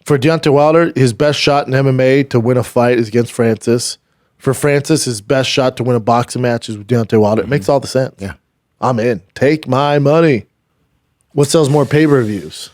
For Deontay Wilder, his best shot in MMA to win a fight is against Francis. For Francis, his best shot to win a boxing match is with Deontay Wilder. It makes all the sense. Yeah. I'm in. Take my money. What sells more pay-per-views?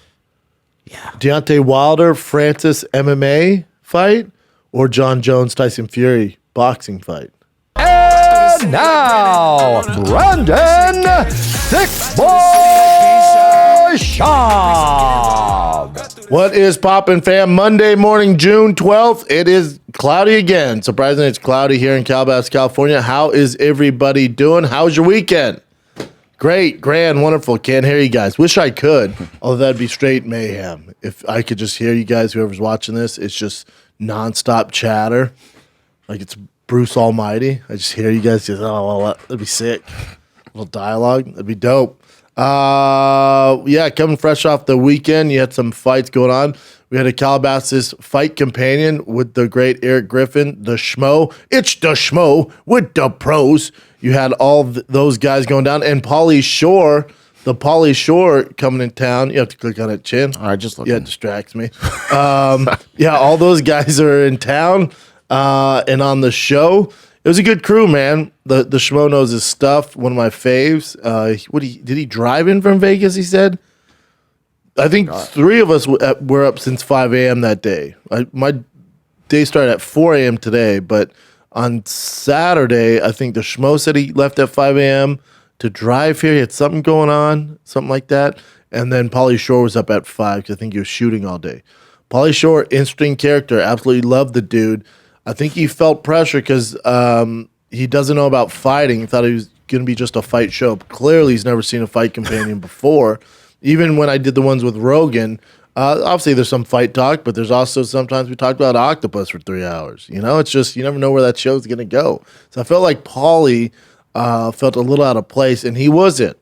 Yeah. Deontay Wilder, Francis MMA fight, or John Jones, Tyson Fury boxing fight? And now, Brandon Thick Boy Schaub. What is poppin', fam? Monday morning, June 12th. It is cloudy again. Surprisingly, it's cloudy here in Calabasas, California. How is everybody doing? How's your weekend? Great, grand, wonderful. Can't hear you guys. Wish I could, although that'd be straight mayhem. If I could just hear you guys, whoever's watching this, it's just nonstop chatter. Like it's Bruce Almighty. I just hear you guys just, that'd be sick. A little dialogue. That'd be dope. Yeah, coming fresh off the weekend, you had some fights going on. We had a Calabasas fight companion with the great Eric Griffin, the Schmo. It's the Schmo with the pros. You had all those guys going down, and Pauly Shore, the Pauly Shore coming in town. You have to click on it, Chin. All right, just look. Yeah, it distracts me. Yeah, all those guys are in town and on the show. It was a good crew, man. The Schmo knows his stuff. One of my faves. Did he drive in from Vegas? He said. I think three of us were up since 5 a.m. that day. My day started at 4 a.m. today, but on Saturday, I think the Schmo said he left at 5 a.m. to drive here. He had something going on, something like that. And then Pauly Shore was up at 5 because I think he was shooting all day. Pauly Shore, interesting character. Absolutely loved the dude. I think he felt pressure because he doesn't know about fighting. He thought he was going to be just a fight show. Clearly, he's never seen a fight companion before. Even when I did the ones with Rogan, obviously there's some fight talk, but there's also sometimes we talk about octopus for 3 hours. You know, it's just you never know where that show's going to go. So I felt like Pauly felt a little out of place, and he wasn't.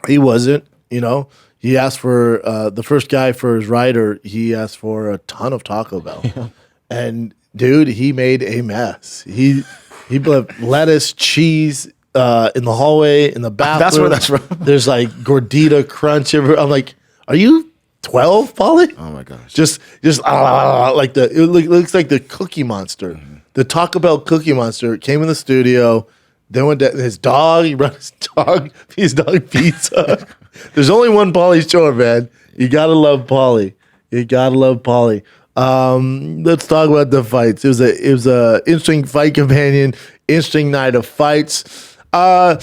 He wasn't, you know. He asked for the first guy for his rider, he asked for a ton of Taco Bell. Yeah. And dude, he made a mess. He put lettuce, cheese in the hallway, in the bathroom. That's where that's from. There's like gordita crunch. I'm like, are you 12, Pauly? Oh my gosh. Just like it looks like the Cookie Monster. Mm-hmm. The Taco Bell Cookie Monster came in the studio. Then went to his dog. He brought his dog pizza. There's only one Pauly Shore, man. You gotta love Pauly. You gotta love Pauly. Let's talk about the fights. It was a interesting fight companion, interesting night of fights. Not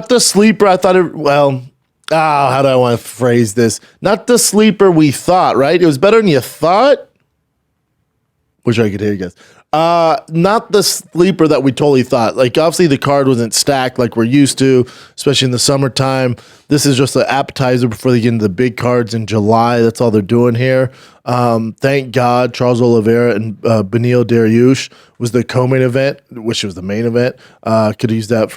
the sleeper. I thought how do I want to phrase this? Not the sleeper we thought, right? It was better than you thought. Wish I could hear you guys. Not the sleeper that we totally thought. Like, obviously, the card wasn't stacked like we're used to, especially in the summertime. This is just an appetizer before they get into the big cards in July. That's all they're doing here. Thank God Charles Oliveira and Beneil Dariush was the co-main event, which was the main event. Could have used that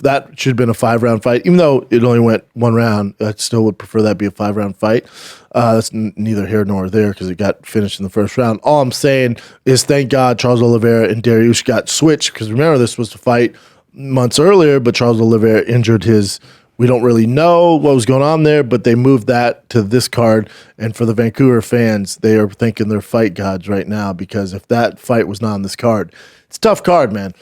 that should have been a 5-round fight. Even though it only went 1 round, I still would prefer that be a 5-round fight. That's neither here nor there because it got finished in the first round. All I'm saying is thank God Charles Oliveira and Dariush got switched because remember this was to fight months earlier, but Charles Oliveira injured his. We don't really know what was going on there, but they moved that to this card. And for the Vancouver fans, they are thanking their fight gods right now because if that fight was not on this card, it's a tough card, man.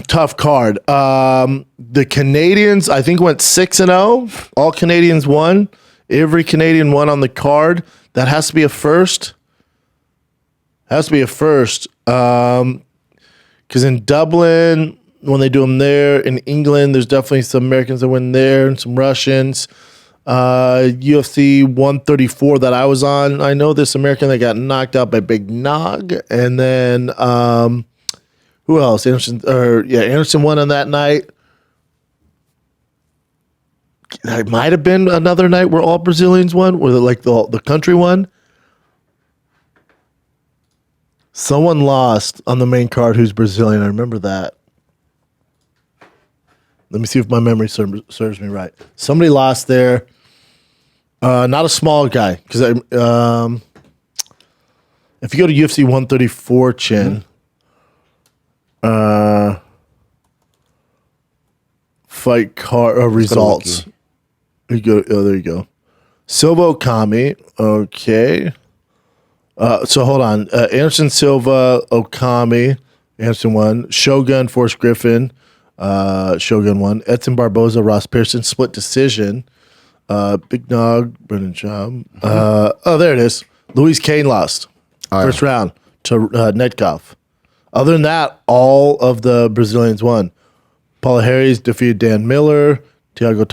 Tough card. The Canadians, I think, went 6-0. All Canadians won. Every Canadian won on the card. That has to be a first. Has to be a first. Because in Dublin, when they do them there, in England, there's definitely some Americans that win there and some Russians. UFC 134 that I was on, I know this American that got knocked out by Big Nog. And then who else? Anderson won on that night. It might have been another night where all Brazilians won, where the country won. Someone lost on the main card who's Brazilian. I remember that. Let me see if my memory serves me right. Somebody lost there. Not a small guy. Because if you go to UFC 134, Chin, fight card results. There you go. Silva Okami. Okay. So hold on. Anderson Silva, Okami. Anderson won. Shogun, Forrest Griffin. Shogun won. Edson Barboza, Ross Pearson. Split decision. Big Nog, Brendan Schaub. There it is. Louis Kane lost. First round to Netkov. Other than that, all of the Brazilians won. Paula Harris defeated Dan Miller. Thiago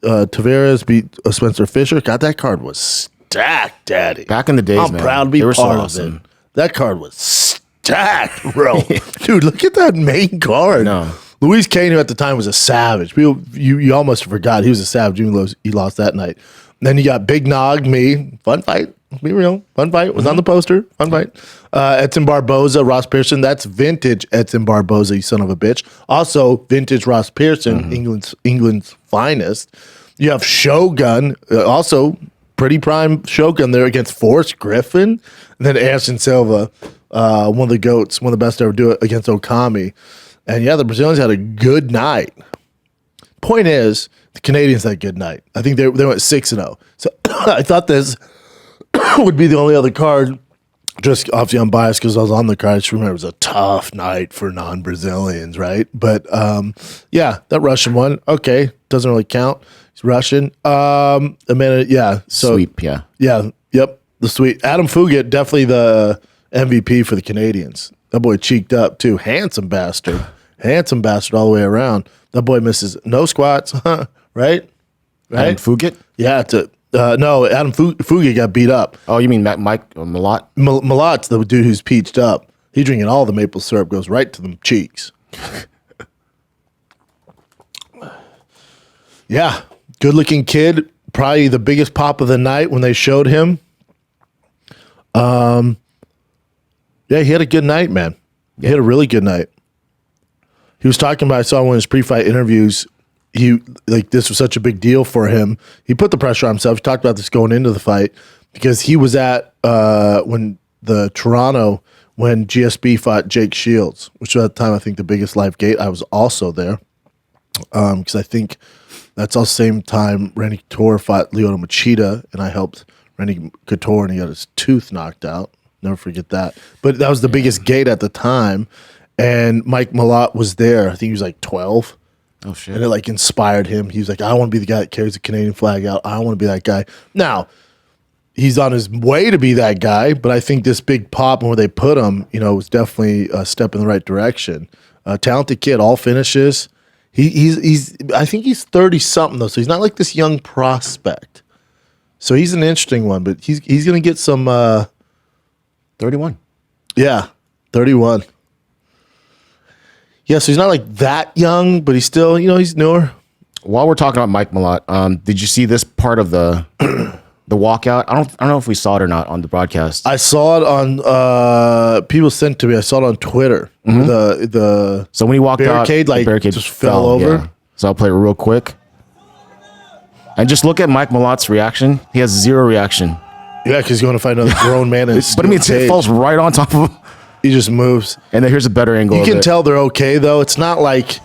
Tavares beat Spencer Fisher. God, that card was stacked, Daddy. Back in the days, I'm man. proud to be They were so part awesome. of it. That card was stacked, bro. Dude, look at that main card. No. Louis Kane, who at the time was a savage. People, you almost forgot he was a savage even though he lost that night. And then you got Big Nog, me. Fun fight. Be real. Fun fight. Was on the poster. Fun fight. Edson Barboza, Ross Pearson. That's vintage Edson Barboza, you son of a bitch. Also, vintage Ross Pearson, England's finest. You have Shogun, also pretty prime Shogun there against Forrest Griffin. And then Anderson Silva, one of the GOATs, one of the best to ever do it against Okami. And yeah, the Brazilians had a good night. Point is, the Canadians had a good night. I think they went 6-0. So I thought this would be the only other card. Just obviously I'm biased because I was on the card. I just remember it was a tough night for non-Brazilians, right? But yeah, that Russian one, okay, doesn't really count. He's Russian. Amanda, yeah. So, Sweep, yeah. Yeah, yep, the sweep. Adam Fugit, definitely the MVP for the Canadians. That boy cheeked up too. Handsome bastard. Handsome bastard all the way around. That boy misses no squats, right? Right? Adam Fugit? Yeah, no, Adam Fugit got beat up. Oh, you mean Mike Malott? Malot's the dude who's peached up. He's drinking all the maple syrup, goes right to the cheeks. Yeah, good looking kid. Probably the biggest pop of the night when they showed him. Yeah, he had a good night, man. He had a really good night. He was talking about, I saw one of his pre-fight interviews. This was such a big deal for him. He put the pressure on himself. He talked about this going into the fight because he was at when GSP fought Jake Shields, which was at the time I think the biggest live gate. I was also there because I think that's all same time Randy Couture fought Lyoto Machida, and I helped Randy Couture, and he got his tooth knocked out. Never forget that. But that was the biggest gate at the time, and Mike Malott was there. I think he was like 12. Oh, shit. And it like inspired him. He was like, I want to be the guy that carries the Canadian flag out. I want to be that guy. Now, he's on his way to be that guy, but I think this big pop and where they put him, was definitely a step in the right direction. Talented kid, all finishes. He's I think he's 30 something though, so he's not like this young prospect. So he's an interesting one, but he's gonna get some 31. Yeah, 31. Yeah, so he's not like that young, but he's still, he's newer. While we're talking about Mike Malott, did you see this part of the walkout? I don't know if we saw it or not on the broadcast. I saw it on people sent to me. I saw it on Twitter. The So when he walked barricade, out, the barricade just fell over. Yeah. So I'll play it real quick. And just look at Mike Malott's reaction. He has zero reaction. Yeah, because he's going to find another grown man in But I mean, it falls right on top of him. He just moves. And then here's a better angle. You can tell they're okay though. It's not like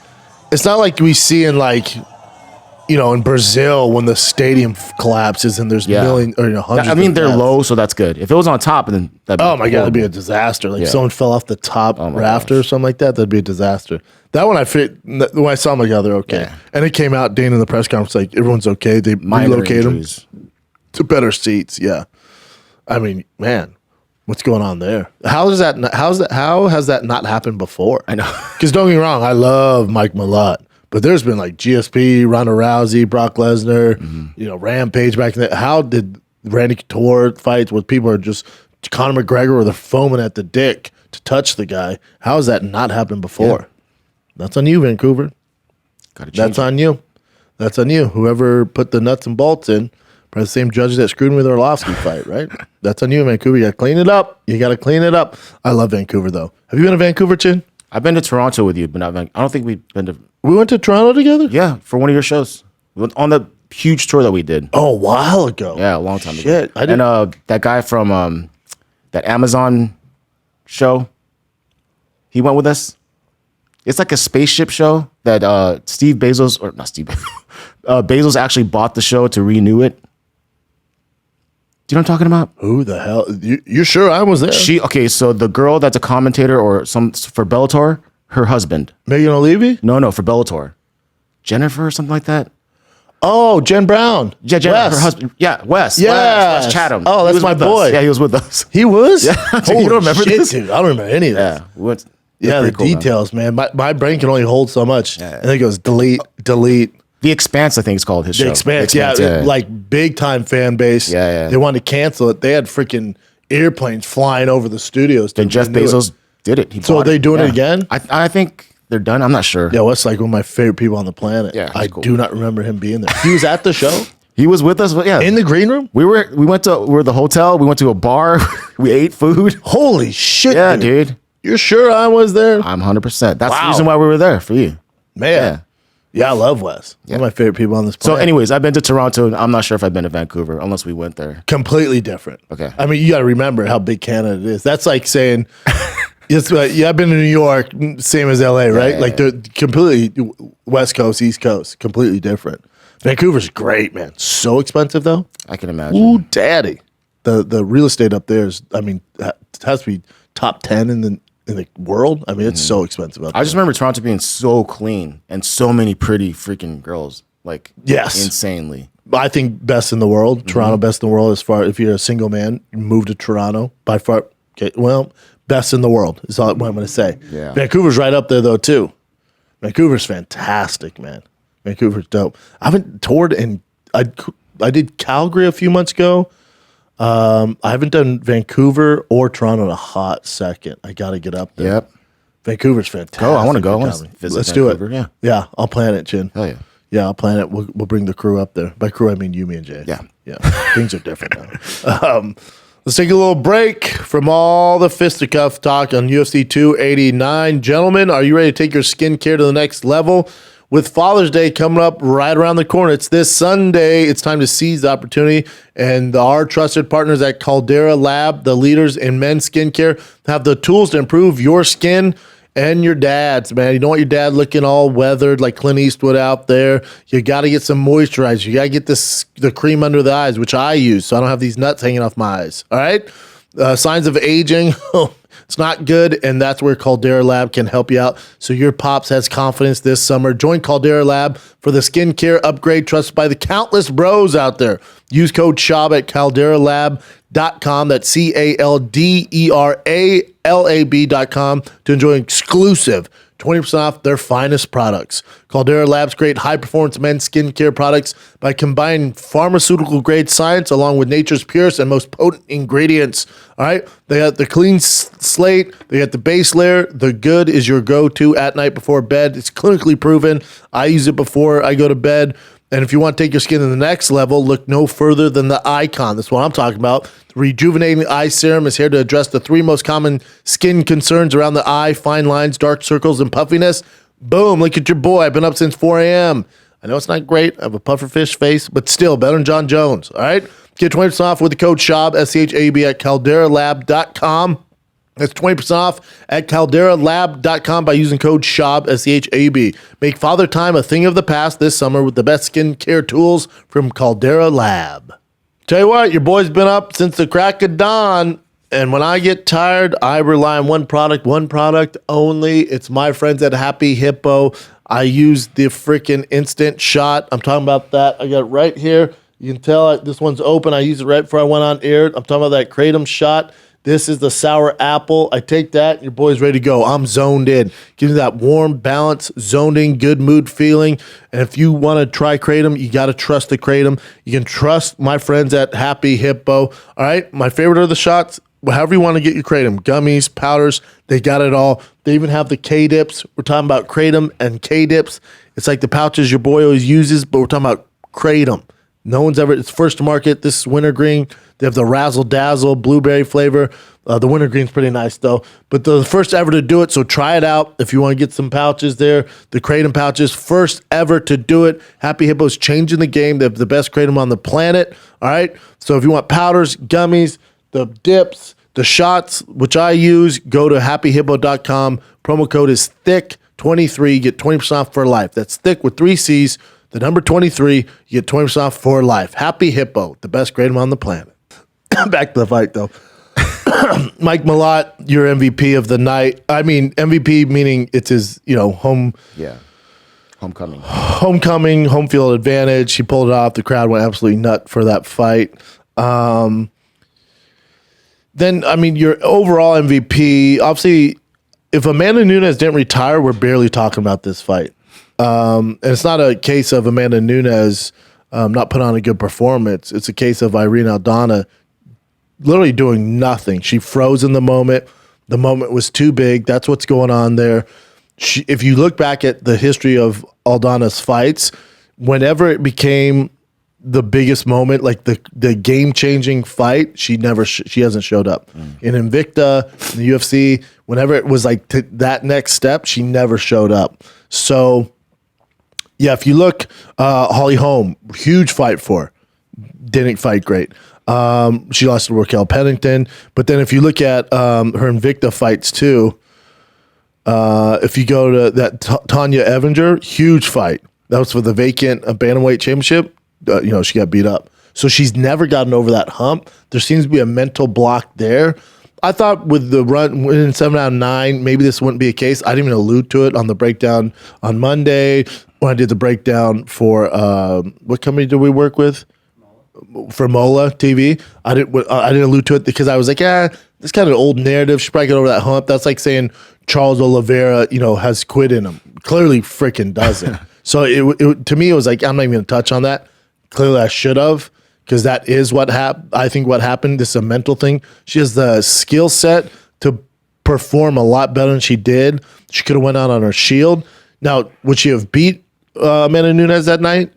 we see in in Brazil when the stadium collapses and there's million or hundreds. I mean, they're low, so that's good. If it was on top, then that'd oh my god, that'd be a disaster. Like if someone fell off the top rafter or something like that, that'd be a disaster. That one when I saw them, like, yeah, they're okay. Yeah. And it came out, Dana in the press conference, like everyone's okay. They relocated them to better seats. Yeah, I mean, man. What's going on there? How has that not happened before? I know. Because don't get me wrong, I love Mike Malott, but there's been like GSP, Ronda Rousey, Brock Lesnar, Rampage back in the. How did Randy Couture fights where people are just Conor McGregor or they're foaming at the dick to touch the guy? How has that not happened before? Yeah. That's on you, Vancouver. That's on you. That's on you. Whoever put the nuts and bolts in. Probably the same judges that screwed me with the Arlovsky fight, right? That's on you, Vancouver. You got to clean it up. I love Vancouver, though. Have you been to Vancouver, Chin? I've been to Toronto with you, but not Vancouver. I don't think we've been to... We went to Toronto together? Yeah, for one of your shows. We went on the huge tour that we did. Oh, a while ago. Yeah, a long time ago. Shit. And that guy from that Amazon show, he went with us. It's like a spaceship show that Bezos actually bought the show to renew it. Do you know what I'm talking about? Who the hell? You're sure I was there? So the girl that's a commentator or for Bellator, her husband. Megan O'Leary? No, for Bellator. Jennifer or something like that. Oh, Jen Brown. Yeah, Wes. her husband. Yeah, Wes. Yes. Wes Chatham. Oh, that's He was my with us. boy. Yeah, he was with us. He was? Yeah. Holy You don't remember shit, this? dude. I don't remember any of this. Yeah. What? Yeah, the Pretty cool, man. details, man. My brain can only hold so much. Yeah. And it goes delete. The Expanse, I think it's called his show. The Expanse, yeah, like big time fan base. Yeah. They wanted to cancel it. They had freaking airplanes flying over the studios. Then Jeff Bezos did it. So are they doing it again? I think they're done. I'm not sure. Yeah, Wes like one of my favorite people on the planet. Yeah, I he's cool. do not remember him being there. He was at the show He was with us, but yeah. in the green room. We were at the hotel. We went to a bar. We ate food. Holy shit! Yeah, dude. You're sure I was there? I'm 100%. That's Wow. the reason why we were there for you. Man. Yeah, I love Wes. One of my favorite people on this So, planet. anyways, I've been to Toronto. And I'm not sure if I've been to Vancouver unless we went there. Completely different. Okay. I mean, you got to remember how big Canada is. That's like saying, yeah, I've been to New York, same as LA, right? Like they're completely West Coast, East Coast, completely different. Vancouver's great, man. So expensive though. I can imagine. Ooh, daddy. The real estate up there is, I mean, it has to be top 10 in the world. I mean, it's so expensive up there. I just remember Toronto being so clean and so many pretty freaking girls. Like, Yes. insanely. I think best in the world. Toronto, best in the world. As far if you're a single man, you move to Toronto by far. Okay, well, best in the world is all what I'm going to say. Yeah. Vancouver's right up there though too. Vancouver's fantastic, man. Vancouver's dope. I haven't toured in. I did Calgary a few months ago. I haven't done Vancouver or Toronto in a hot second. I got to get up there. Yep. Vancouver's fantastic. Go. I want to go. I for want to comedy. visit Let's Vancouver. do it. Yeah. Yeah, I'll plan it, Chin. Hell yeah. Yeah, I'll plan it. We'll bring the crew up there. By crew, I mean you, me, and Jay. Yeah. Yeah. Things are different now. Let's take a little break from all the fisticuff talk on UFC 289. Gentlemen, are you ready to take your skincare to the next level? With Father's Day coming up right around the corner, it's this Sunday. It's time to seize the opportunity. And our trusted partners at Caldera Lab, the leaders in men's skincare, have the tools to improve your skin and your dad's, man. You don't want your dad looking all weathered like Clint Eastwood out there. You got to get some moisturizer. You got to get the cream under the eyes, which I use, so I don't have these nuts hanging off my eyes. All right? Signs of aging. It's not good, and that's where Caldera Lab can help you out. So your pops has confidence this summer. Join Caldera Lab for the skincare upgrade trusted by the countless bros out there. Use code Schaub at calderalab.com. That's CALDERALAB.com to enjoy exclusive 20% off their finest products. Caldera Labs create high-performance men's skincare products by combining pharmaceutical-grade science along with nature's purest and most potent ingredients. All right? They got the clean slate. They got the base layer. The good is your go-to at night before bed. It's clinically proven. I use it before I go to bed. And if you want to take your skin to the next level, look no further than the Icon. That's what I'm talking about. The Rejuvenating Eye Serum is here to address the 3 most common skin concerns around the eye: fine lines, dark circles, and puffiness. Boom, look at your boy. I've been up since 4 a.m. I know it's not great. I have a pufferfish face, but still better than John Jones. All right? Get 20% off with the code Schaub, SCHAB, at calderalab.com. That's 20% off at calderalab.com by using code Schaub, SCHAB. Make Father Time a thing of the past this summer with the best skincare tools from Caldera Lab. Tell you what, your boy's been up since the crack of dawn, and when I get tired, I rely on one product only. It's my friends at Happy Hippo. I use the freaking instant shot. I'm talking about that. I got it right here. You can tell this one's open. I used it right before I went on air. I'm talking about that Kratom shot. This is the sour apple. I take that, and your boy's ready to go. I'm zoned in. Gives me that warm, balanced, zoned in, good mood feeling. And if you want to try Kratom, you got to trust the Kratom. You can trust my friends at Happy Hippo. All right? My favorite are the shots. However you want to get your Kratom. Gummies, powders, they got it all. They even have the K-Dips. We're talking about Kratom and K-Dips. It's like the pouches your boy always uses, but we're talking about Kratom. No one's ever, it's first to market. This is wintergreen. They have the Razzle Dazzle blueberry flavor. The wintergreen's pretty nice though, but the first ever to do it. So try it out if you want to get some pouches there. The Kratom pouches, first ever to do it. Happy Hippo's changing the game. They have the best Kratom on the planet. All right. So if you want powders, gummies, the dips, the shots, which I use, go to happyhippo.com. Promo code is THICC23. Get 20% off for life. That's thick with 3 C's. The number 23, you get 20% off for life. Happy Hippo, the best Kratom on the planet. Back to the fight, though. Mike Malott, your MVP of the night. I mean, MVP meaning it's his, homecoming, home field advantage. He pulled it off. The crowd went absolutely nut for that fight. Then, I mean, your overall MVP, obviously, if Amanda Nunes didn't retire, we're barely talking about this fight. And it's not a case of Amanda Nunes not put on a good performance. It's a case of Irene Aldana literally doing nothing. She froze in the moment. The moment was too big. That's what's going on there. If you look back at the history of Aldana's fights, whenever it became the biggest moment, like the game-changing fight, she hasn't showed up. In Invicta, in the UFC, whenever it was like that next step, she never showed up. So, yeah, if you look, Holly Holm, huge fight for her. Didn't fight great. She lost to Raquel Pennington. But then if you look at her Invicta fights too, if you go to that Tanya Evinger, huge fight. That was for the vacant bantamweight championship. She got beat up. So she's never gotten over that hump. There seems to be a mental block there. I thought with the run winning 7 out of 9, maybe this wouldn't be a case. I didn't even allude to it on the breakdown on Monday when I did the breakdown for what company did we work with? For Mola TV. I didn't allude to it because I was like, this kind of old narrative. She probably got over that hump. That's like saying Charles Oliveira, has quit in him. Clearly freaking doesn't. So it to me, it was like, I'm not even going to touch on that. Clearly I should have, because that is what happened. I think what happened, this is a mental thing. She has the skill set to perform a lot better than she did. She could have went out on her shield. Now, would she have beat Amanda Nunes that night?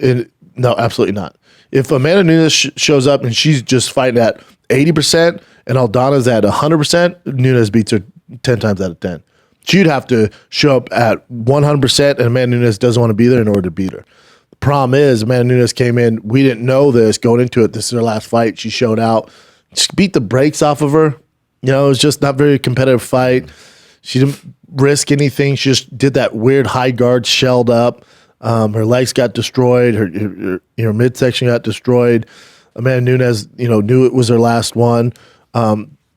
No, absolutely not. If Amanda Nunes shows up and she's just fighting at 80% and Aldana's at 100%, Nunes beats her 10 times out of 10. She'd have to show up at 100% and Amanda Nunes doesn't want to be there in order to beat her. The problem is Amanda Nunes came in. We didn't know this going into it. This is her last fight. She showed out. She beat the brakes off of her. It was just not very competitive fight. She didn't risk anything. She just did that weird high guard, shelled up. Her legs got destroyed. Her midsection got destroyed. Amanda Nunes, knew it was her last one.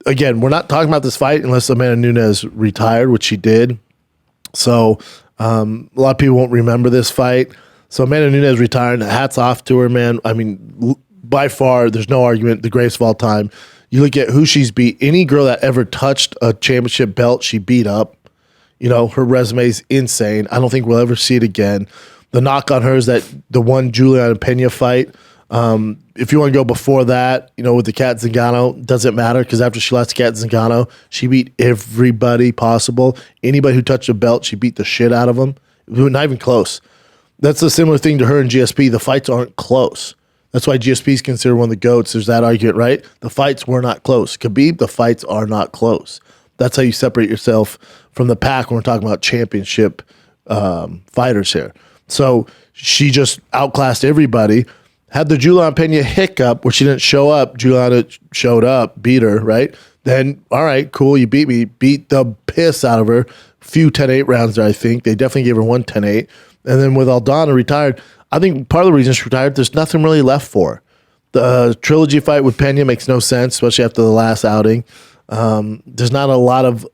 Again, we're not talking about this fight unless Amanda Nunes retired, which she did. So a lot of people won't remember this fight. So Amanda Nunes retired. Hats off to her, man. I mean, by far, there's no argument, the greatest of all time. You look at who she's beat. Any girl that ever touched a championship belt, she beat up. Her resume is insane. I don't think we'll ever see it again. The knock on her is that the one Juliana Pena fight, if you want to go before that, with the Cat Zingano, doesn't matter because after she lost to Cat Zingano, she beat everybody possible. Anybody who touched a belt, she beat the shit out of them. Not even close. That's a similar thing to her in GSP. The fights aren't close. That's why GSP is considered one of the GOATs. There's that argument, right? The fights were not close. Khabib, the fights are not close. That's how you separate yourself from the pack when we're talking about championship fighters here. So she just outclassed everybody. Had the Juliana Pena hiccup where she didn't show up. Juliana showed up, beat her, right? Then, all right, cool, you beat me. Beat the piss out of her. Few 10-8 rounds there, I think. They definitely gave her one 10-8. And then with Aldana retired, I think part of the reason she retired, there's nothing really left for her. The trilogy fight with Pena makes no sense, especially after the last outing. There's not a lot of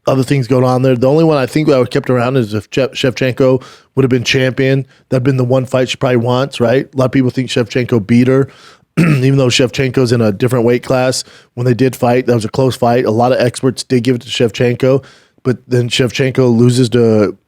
other things going on there. The only one I think I would have kept around is if Shevchenko would have been champion. That'd been the one fight she probably wants, right? A lot of people think Shevchenko beat her, even though Shevchenko's in a different weight class. When they did fight, that was a close fight. A lot of experts did give it to Shevchenko, but then Shevchenko loses to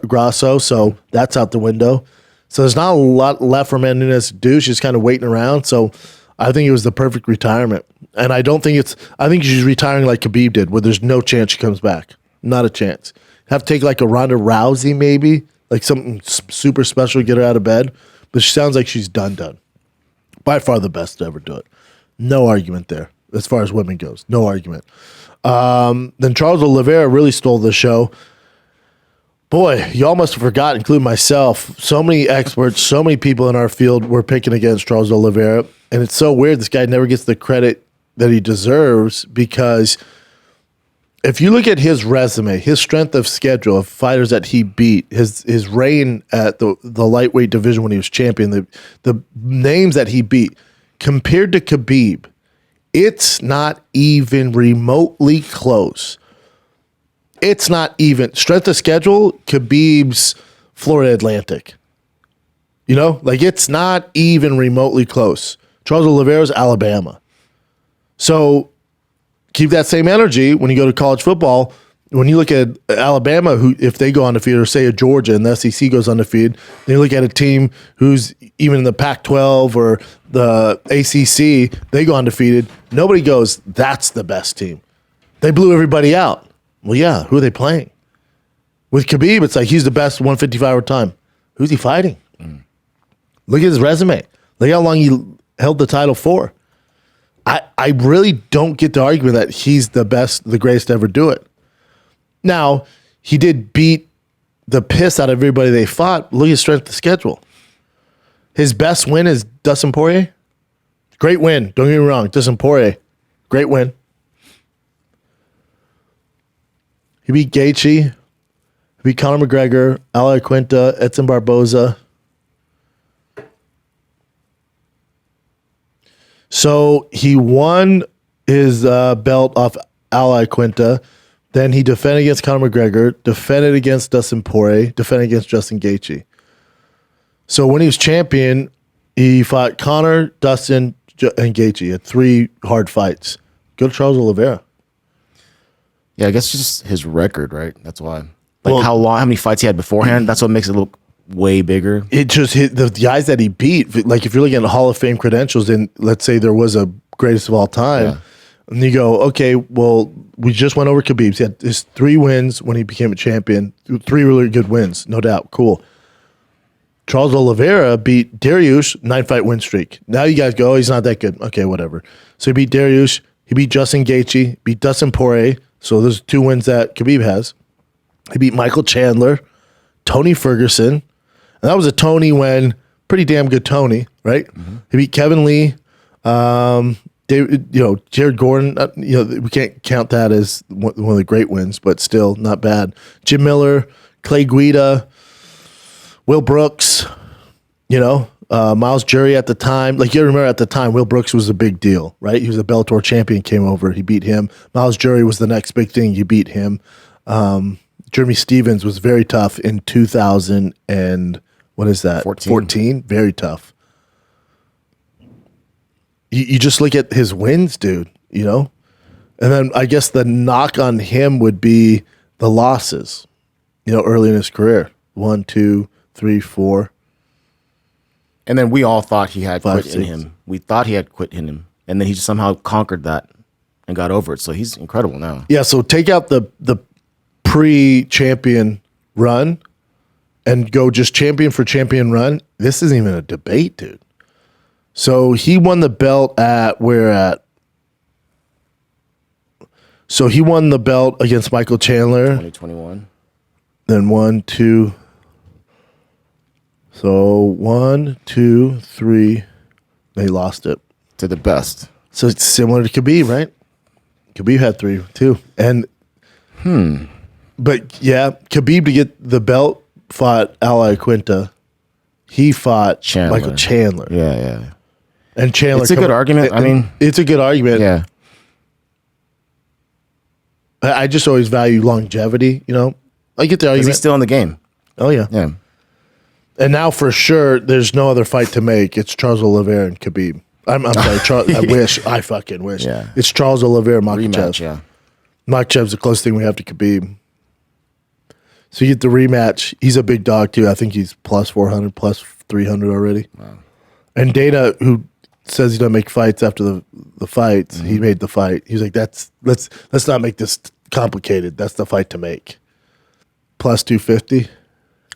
Grasso, so that's out the window. So there's not a lot left for Amanda Nunes to do. She's kind of waiting around. So I think it was the perfect retirement. And I think she's retiring like Khabib did, where there's no chance she comes back. Not a chance. Have to take like a Ronda Rousey maybe, like something super special to get her out of bed. But she sounds like she's done. By far the best to ever do it. No argument there as far as women goes. No argument. Then Charles Oliveira really stole the show. Boy, y'all must have forgotten, including myself. So many experts, so many people in our field were picking against Charles Oliveira. And it's so weird. This guy never gets the credit that he deserves because if you look at his resume, his strength of schedule of fighters that he beat, his reign at the lightweight division when he was champion, the names that he beat, compared to Khabib, It's not even remotely close. It's not even. Strength of schedule, Khabib's Florida Atlantic. You know, like it's not even remotely close. Charles Oliveira's Alabama. So keep that same energy when you go to college football. When you look at Alabama, who if they go undefeated, or say a Georgia and the SEC goes undefeated, then you look at a team who's even in the Pac-12 or the ACC, they go undefeated. Nobody goes, that's the best team. They blew everybody out. Well, yeah, who are they playing? With Khabib, it's like he's the best 155 time. Who's he fighting? Look at his resume. Look how long he held the title for. I really don't get the argument that he's the best, the greatest to ever do it. Now, he did beat the piss out of everybody they fought. Look at his strength of schedule. His best win is Dustin Poirier. Great win. Don't get me wrong. Dustin Poirier. Great win. He beat Gaethje. He beat Conor McGregor, Al Quinta, Edson Barboza. So he won his belt off Al Quinta. Then he defended against Conor McGregor, defended against Dustin Poirier, defended against Justin Gaethje. So when he was champion, he fought Conor, Dustin, and Gaethje. He had 3 hard fights. Go to Charles Oliveira. Yeah, I guess just his record, right? That's why. Like how many fights he had beforehand. That's what makes it look way bigger. It just hit the guys that he beat. Like if you're looking at Hall of Fame credentials, and let's say there was a greatest of all time. Yeah. And you go, okay, well, we just went over Khabib. He had his 3 wins when he became a champion. 3 really good wins, no doubt. Cool. Charles Oliveira beat Dariush, 9-fight win streak. Now you guys go, oh, he's not that good. Okay, whatever. So he beat Dariush. He beat Justin Gaethje. Beat Dustin Poirier. So those 2 wins that Khabib has. He beat Michael Chandler, Tony Ferguson. And that was a Tony when, pretty damn good Tony, right? Mm-hmm. He beat Kevin Lee. Jared Gordon, we can't count that as one of the great wins, but still not bad. Jim Miller, Clay Guida, Will Brooks, Miles Jury at the time. Like, you remember at the time, Will Brooks was a big deal, right? He was a Bellator champion, came over, he beat him. Miles Jury was the next big thing, you beat him. Jeremy Stevens was very tough in 2000 and, 14? Very tough. You just look at his wins, dude, And then I guess the knock on him would be the losses, early in his career. 1, 2, 3, 4. And then we all thought he had 5, quit 6. in him. We thought he had quit in him. And then he just somehow conquered that and got over it. So he's incredible now. Yeah, so take out the pre-champion run and go just champion for champion run. This isn't even a debate, dude. So he won the belt at where at? So he won the belt against Michael Chandler. 2021. Then 1, 2. So 1, 2, 3. They lost it. To the best. So it's similar to Khabib, right? Khabib had 3 too. And but yeah, Khabib to get the belt fought Al Quinta. He fought Chandler. Michael Chandler. Yeah. And Chandler. It's a good argument. I mean, it's a good argument. Yeah. I just always value longevity, I get the argument. He's still in the game. Oh, yeah. Yeah. And now for sure, there's no other fight to make. It's Charles Oliveira and Khabib. I'm sorry. I fucking wish. Yeah. It's Charles Oliveira, Makhachev. Rematch, yeah. Makhachev's the closest thing we have to Khabib. So you get the rematch. He's a big dog, too. I think he's plus 400, plus 300 already. Wow. And Dana, who says he doesn't make fights after the fights, he made the fight. He's like, let's not make this complicated. That's the fight to make. Plus 250.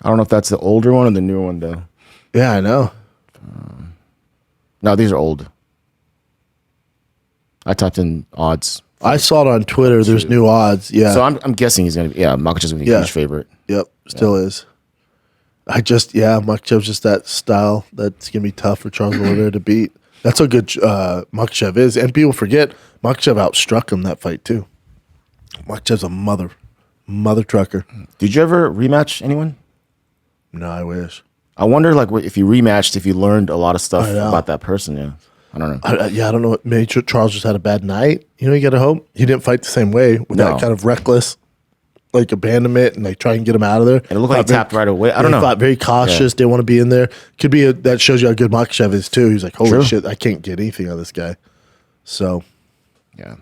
I don't know if that's the older one or the newer one, though. Yeah, I know. No, these are old. I typed in odds. I saw it on Twitter. There's new odds. Yeah. So I'm guessing he's going to be, Makhachev's going to be a huge favorite. Yep, still is. Makhachev's just that style that's going to be tough for Charles Oliveira to beat. That's how good Makhachev is. And people forget, Makhachev outstruck him that fight, too. Makhachev's a mother trucker. Did you ever rematch anyone? No, I wish. I wonder, if you rematched, if you learned a lot of stuff about that person, yeah. I don't know. I don't know. Maybe Charles just had a bad night. You know, you got to hope he didn't fight the same way with that kind of reckless, like abandonment, and like try and get him out of there. And it looked like he tapped right away. I don't know. He fought very cautious. Didn't want to be in there. Could be that shows you how good Makhachev is too. He's like, holy shit, I can't get anything out of this guy. So, yeah.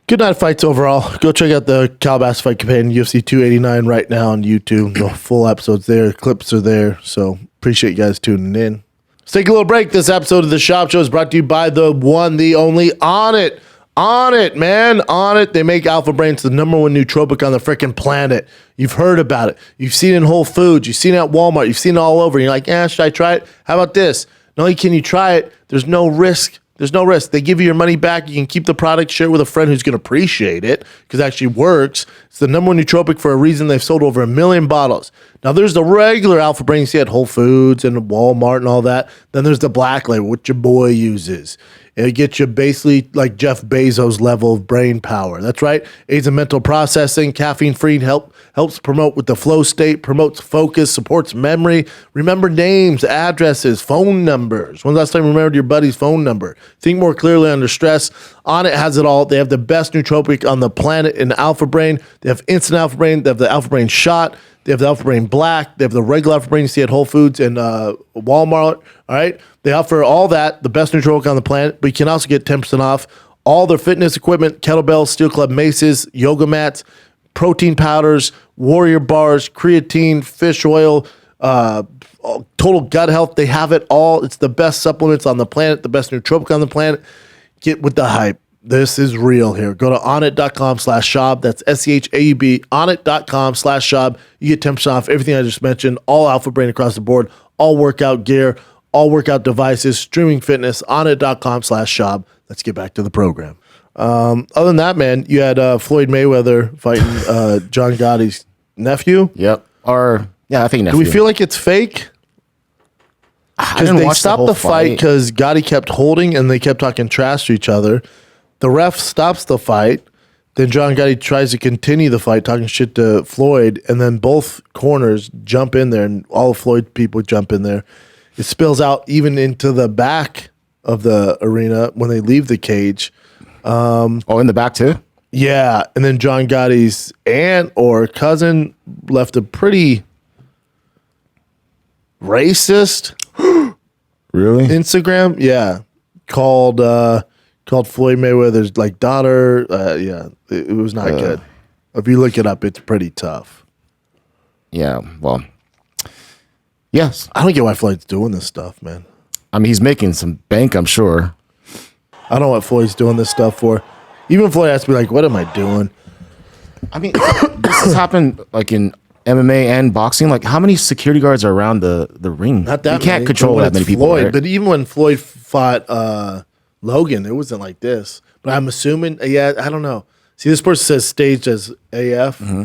Good night fights overall. Go check out the Calabas Fight Companion UFC 289 right now on YouTube. The full episodes there. Clips are there. So appreciate you guys tuning in. Let's take a little break. This episode of The Schaub Show is brought to you by the one, the only On It. On It, man. On It. They make Alpha Brains the number one nootropic on the freaking planet. You've heard about it. You've seen it in Whole Foods. You've seen it at Walmart. You've seen it all over. You're like, should I try it? How about this? Not only can you try it, there's no risk. There's no risk. They give you your money back. You can keep the product, share it with a friend who's going to appreciate it because it actually works. It's the number one nootropic for a reason. They've sold over 1 million bottles. Now, there's the regular Alpha Brain you see at Whole Foods and Walmart and all that. Then there's the black label, what your boy uses. It gets you basically like Jeff Bezos level of brain power. That's right. Aids in mental processing, caffeine-free, helps promote with the flow state, promotes focus, supports memory. Remember names, addresses, phone numbers. When's the last time you remembered your buddy's phone number? Think more clearly under stress. On It has it all. They have the best nootropic on the planet in Alpha Brain. They have Instant Alpha Brain. They have the Alpha Brain Shot. They have the Alpha Brain Black. They have the regular Alpha Brain you see at Whole Foods and Walmart. All right. They offer all that, the best nootropic on the planet, but you can also get 10% off all their fitness equipment, kettlebells, steel club maces, yoga mats, protein powders, warrior bars, creatine, fish oil, total gut health. They have it all. It's the best supplements on the planet, the best nootropic on the planet. Get with the hype. This is real here. Go to onit.com/Schaub. That's SCHAUB. Onit.com/Schaub. You get 10% off everything I just mentioned. All Alpha Brain across the board. All workout gear. All workout devices. Streaming fitness. Onit.com/Schaub. Let's get back to the program. Other than that, man, you had Floyd Mayweather fighting John Gotti's nephew. Yep. Or, yeah, I think nephew. Do we feel like it's fake? Because they stopped the fight because Gotti kept holding and they kept talking trash to each other. The ref stops the fight. Then John Gotti tries to continue the fight, talking shit to Floyd. And then both corners jump in there and all the Floyd people jump in there. It spills out even into the back of the arena when they leave the cage. In the back too? Yeah. And then John Gotti's aunt or cousin left a pretty racist Really? Instagram. Yeah. Called Floyd Mayweather's like daughter. Yeah. It was not good. If you look it up, it's pretty tough. Yeah. Well, yes. I don't get why Floyd's doing this stuff, man. I mean, he's making some bank, I'm sure. I don't know what Floyd's doing this stuff for. Even Floyd has to be like, what am I doing? I mean, this has happened like in MMA and boxing. Like, how many security guards are around the ring? Not that you can't many, control that many people. Floyd, right? But even when Floyd fought Logan, it wasn't like this. But I'm assuming, yeah, I don't know. See, this person says staged as AF. Mm-hmm.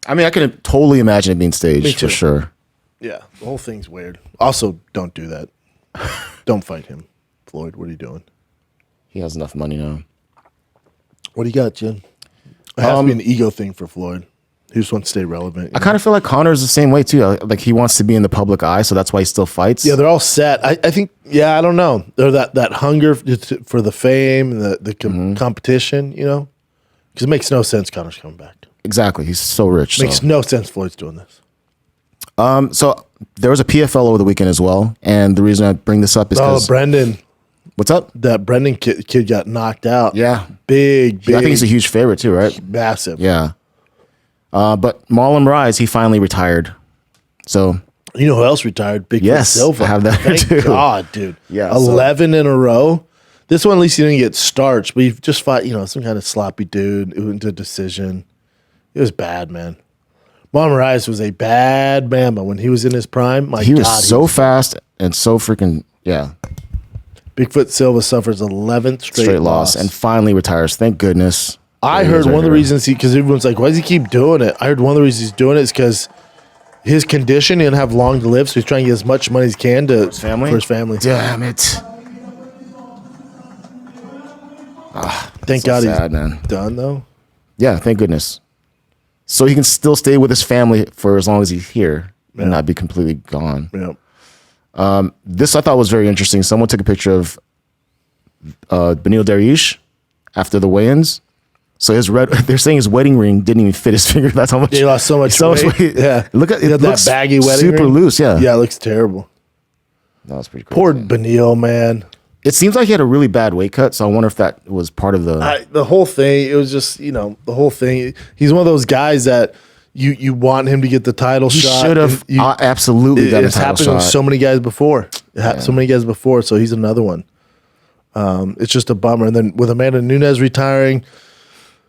I mean, I can totally imagine it being staged for sure. Yeah, the whole thing's weird. Also, don't do that. Don't fight him. Floyd, what are you doing? He has enough money now. What do you got, Jen? It has to be an ego thing for Floyd. He just wants to stay relevant. I kind of feel like Conor's the same way too. Like he wants to be in the public eye, so that's why he still fights. Yeah, they're all set. I think. Yeah, I don't know. They're that hunger for the fame and the competition. You know, because it makes no sense. Conor's coming back. Exactly. He's so rich. Makes no sense. Floyd's doing this. So there was a PFL over the weekend as well, and the reason I bring this up is because Brendan. What's up? That Brendan kid got knocked out. Yeah, big. I think he's a huge favorite too, right? Massive. Yeah. But Marlon Moraes, he finally retired. So you know who else retired? Bigfoot Silva. I have that Thank too. God, dude. Yeah, 11 in a row. This one, at least he didn't get starched, but he just fought, some kind of sloppy dude. It went to decision. It was bad, man. Marlon Moraes was a bad man, but when he was in his prime, he was so fast and so freaking, yeah. Bigfoot Silva suffers 11th straight loss and finally retires. Thank goodness. I heard one of the reasons because everyone's like, why does he keep doing it? I heard one of the reasons he's doing it is because his condition, he didn't have long to live, so he's trying to get as much money as he can for his family. Damn it. Thank God he's done, though. Yeah, thank goodness. So he can still stay with his family for as long as he's here and not be completely gone. Yeah. This I thought was very interesting. Someone took a picture of Beneil Dariush after the weigh-ins. So they're saying his wedding ring didn't even fit his finger. That's how much he lost so much weight. Yeah, look at it. Looks that baggy wedding super ring. loose. Yeah, Yeah, it looks terrible. that was pretty crazy. Poor Beneil, man. It seems like he had a really bad weight cut. So I wonder if that was part of the The whole thing. It was just the whole thing. He's one of those guys that you want him to get the title He shot. should have absolutely got a It's title happened shot. with so many guys before. So many guys before. So he's another one. It's just a bummer. And then with Amanda Nunes retiring,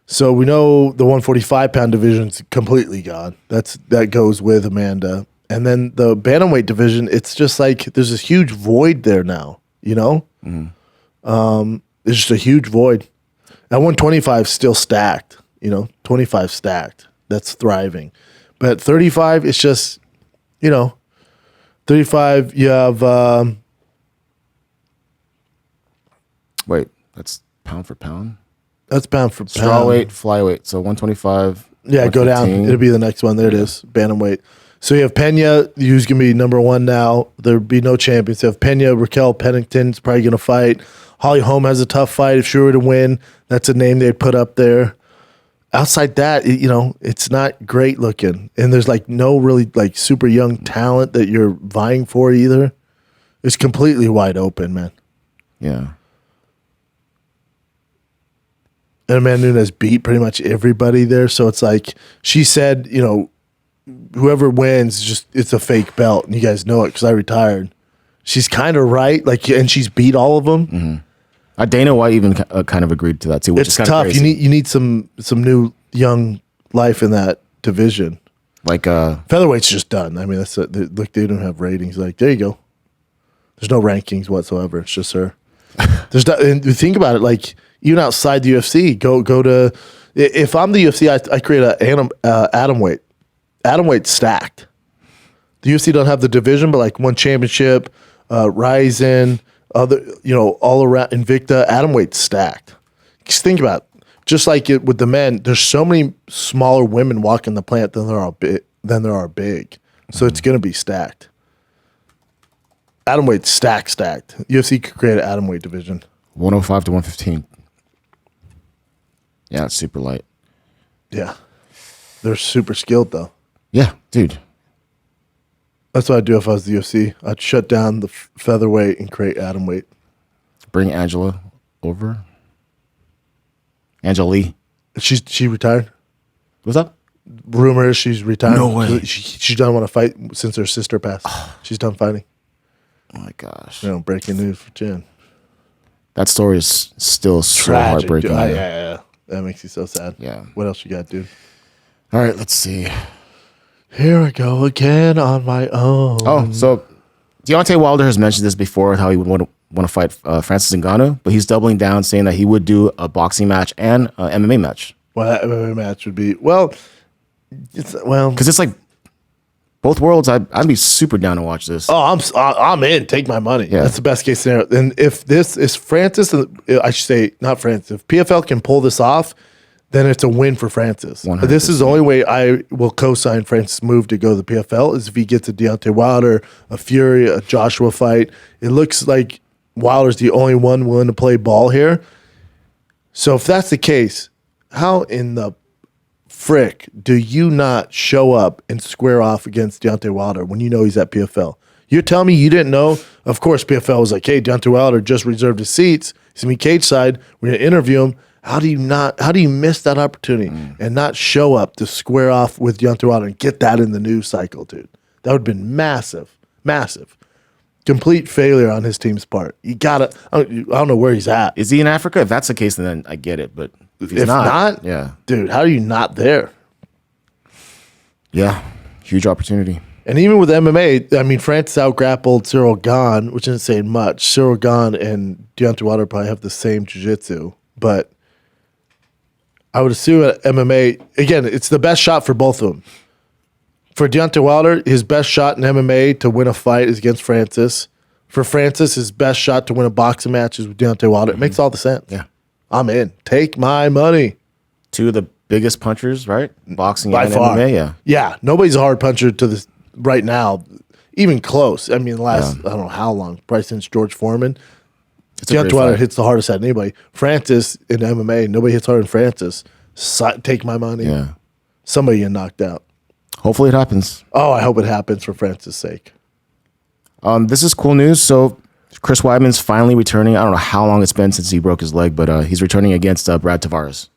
so we know the 145-pound division's completely gone. That goes with Amanda. And then the bantamweight division, it's just like there's this huge void there now. There's just a huge void. At 125, still stacked. 25 stacked. That's thriving. But at 35, it's just, 35, you have Wait, that's pound for pound. that's pound for pound. Strawweight, flyweight. So 125. Yeah, go down. 115. It'll be the next one. There it is. Bantamweight. So you have Pena, who's going to be number one now. There'll be no champions. You have Pena, Raquel Pennington's probably going to fight. Holly Holm has a tough fight. If she were to win, that's a name they'd put up there. Outside that, it's not great looking. And there's no really super young talent that you're vying for either. It's completely wide open, man. Yeah. And Amanda Nunes beat pretty much everybody there. So it's like she said, whoever wins, it's a fake belt. And you guys know it because I retired. She's kind of right. And she's beat all of them. Mm-hmm. Dana White even kind of agreed to that too. Which It's is tough. Crazy. You need some new young life in that division. Featherweight's just done. I mean, they don't have ratings. There you go. There's no rankings whatsoever. It's just her. And you think about it, even outside the UFC, go to. If I'm the UFC, I create a atom weight. Atom weight stacked. The UFC don't have the division, but one championship, Ryzen, other all around Invicta, atom weight stacked. Just think about it. Just like it with the men, there's so many smaller women walking the planet than there are big. So it's gonna be stacked. Atom weight stacked. UFC could create an atom weight division. 105 to 115. Yeah, it's super light. Yeah. They're super skilled though. Yeah, dude. That's what I'd do if I was the UFC. I'd shut down the featherweight and create atom weight. Bring Angela over. Angela Lee. She retired. What's up? Rumor is she's retired. No way. She doesn't want to fight since her sister passed. She's done fighting. Oh my gosh. Breaking news for Jen. That story is still so Tragic, heartbreaking. dude. Yeah. That makes you so sad. Yeah. What else you got, dude? All right, let's see. Here I go again on my own. Oh, so Deontay Wilder has mentioned this before, how he would want to fight Francis Ngannou, but he's doubling down, saying that he would do a boxing match and an MMA match. Well, that MMA match would be because it's both worlds. I'd be super down to watch this. Oh, I'm in. Take my money. Yeah. That's the best case scenario. And if this is Francis, I should say not Francis. If PFL can pull this off, then it's a win for Francis. 100%. This is the only way I will co-sign Francis' move to go to the PFL is if he gets a Deontay Wilder, a Fury, a Joshua fight. It looks like Wilder's the only one willing to play ball here. So if that's the case, how in the frick do you not show up and square off against Deontay Wilder when you know he's at PFL? You're telling me you didn't know? Of course, PFL was like, hey, Deontay Wilder just reserved his seats. He's going to be cage side. We're going to interview him. How do you miss that opportunity and not show up to square off with Deontay Wilder and get that in the news cycle, dude? That would have been massive. Complete failure on his team's part. You gotta, I don't know where he's at. Is he in Africa? If that's the case, then I get it. But if he's not, yeah. Dude, how are you not there? Yeah, huge opportunity. And even with MMA, I mean, Francis out-grappled Cyril Gane, which isn't saying much. Cyril Gane and Deontay Wilder probably have the same jiu-jitsu, but I would assume at MMA, again, it's the best shot for both of them. For Deontay Wilder, his best shot in MMA to win a fight is against Francis. For Francis, his best shot to win a boxing match is with Deontay Wilder. It makes all the sense. Yeah. I'm in. Take my money. Two of the biggest punchers, right? Boxing By and far. MMA, yeah. Yeah, nobody's a hard puncher to this right now. even close. I mean, I don't know how long, probably since George Foreman. It's a great Deontay Wilder fight. hits the hardest at anybody. Francis in MMA, nobody hits harder than Francis. Take my money. Yeah. Somebody get knocked out. Hopefully it happens. Oh, I hope it happens for Francis' sake. This is cool news. So Chris Weidman's finally returning. I don't know how long it's been since he broke his leg, but he's returning against Brad Tavares.